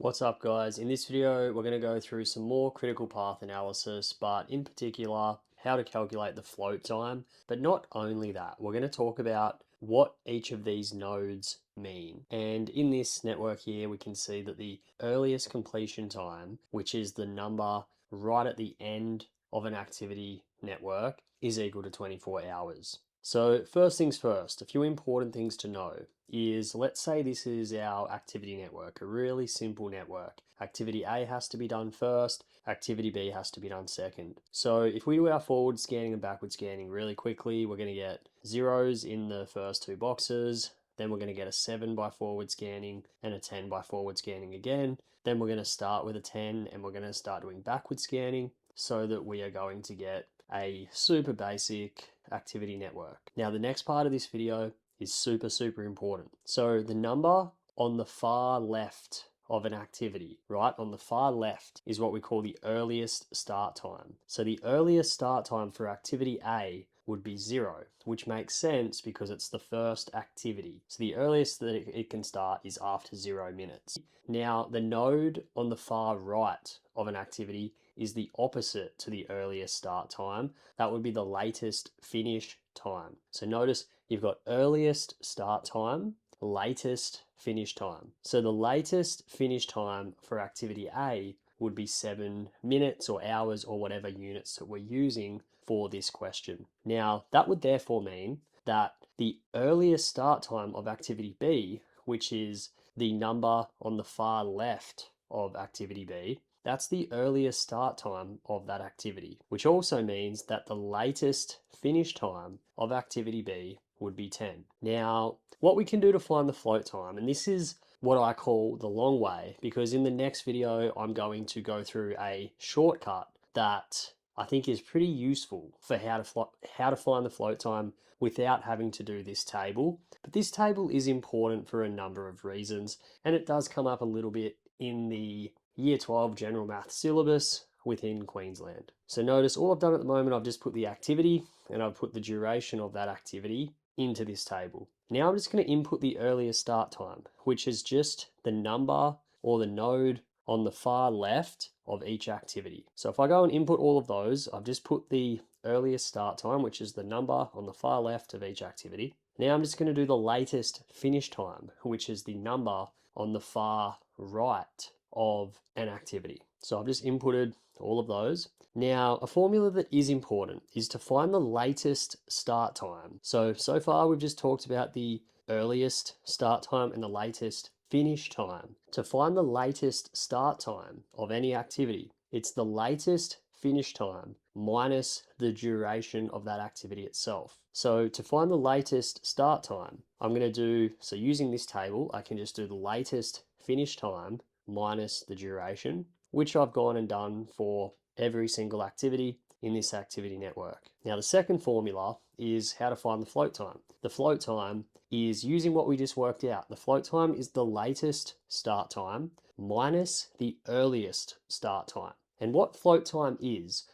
What's up, guys? In this video, we're going to go through some more critical path analysis, but in particular, how to calculate the float time. But not only that, we're going to talk about what each of these nodes mean. And in this network here, we can see that the earliest completion time, which is the number right at the end of an activity network, is equal to 24 hours. So first things first, a few important things to know is, let's say this is our activity network, a really simple network. Activity A has to be done first, activity B has to be done second. So if we do our forward scanning and backward scanning really quickly, we're going to get zeros in the first two boxes. Then we're going to get a 7 by forward scanning and a 10 by forward scanning again. Then we're going to start with a 10 and we're going to start doing backward scanning so that we are going to get a super basic activity network. Now, the next part of this video is super important. So the number on the far left of an activity, right on the far left, is what we call the earliest start time. So the earliest start time for activity A would be 0, which makes sense because it's the first activity. So the earliest that it can start is after 0 minutes. Now, the node on the far right of an activity is the opposite to the earliest start time. That would be the latest finish time. So notice you've got earliest start time, latest finish time. So the latest finish time for activity A would be 7 minutes or hours or whatever units that we're using for this question. Now, that would therefore mean that the earliest start time of activity B, which is the number on the far left of activity B, that's the earliest start time of that activity, which also means that the latest finish time of activity B would be 10. Now, what we can do to find the float time, and this is what I call the long way, because in the next video, I'm going to go through a shortcut that I think is pretty useful for how to find the float time without having to do this table. But this table is important for a number of reasons, and it does come up a little bit in the Year 12 General Math syllabus within Queensland. So notice all I've done at the moment, I've just put the activity and I've put the duration of that activity into this table. Now I'm just going to input the earliest start time, which is just the number or the node on the far left of each activity. So if I go and input all of those, I've just put the earliest start time, which is the number on the far left of each activity. Now I'm just going to do the latest finish time, which is the number on the far right of an activity. So I've just inputted all of those. Now, a formula that is important is to find the latest start time. So far we've just talked about the earliest start time and the latest finish time. To find the latest start time of any activity, it's the latest finish time minus the duration of that activity itself. So to find the latest start time, I'm going to do, so using this table, I can just do the latest finish time minus the duration, which I've gone and done for every single activity in this activity network. Now, the second formula is how to find the float time. The float time is using what we just worked out. The float time is the latest start time minus the earliest start time. And what float time is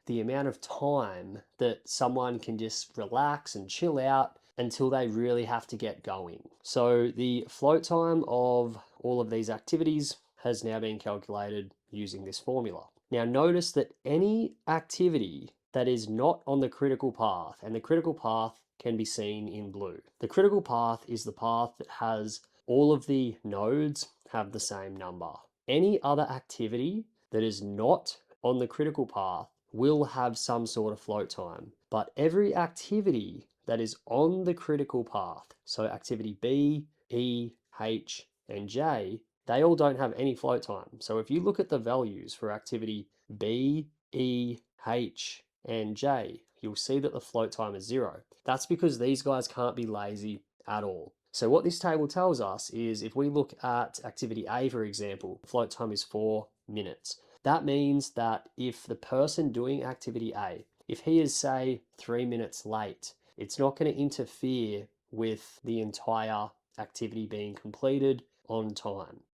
the amount of time that someone can just relax and chill out until they really have to get going. So the float time of all of these activities has now been calculated using this formula. Now notice that any activity that is not on the critical path, and the critical path can be seen in blue. The critical path is the path that has all of the nodes have the same number. Any other activity that is not on the critical path will have some sort of float time, but every activity that is on the critical path, so activity B, E, H, and J, they all don't have any float time. So if you look at the values for activity B, E, H, and J, you'll see that the float time is 0. That's because these guys can't be lazy at all. So what this table tells us is, if we look at activity A, for example, float time is 4 minutes. That means that if the person doing activity A, if he is, say, 3 minutes late, it's not going to interfere with the entire activity being completed on time.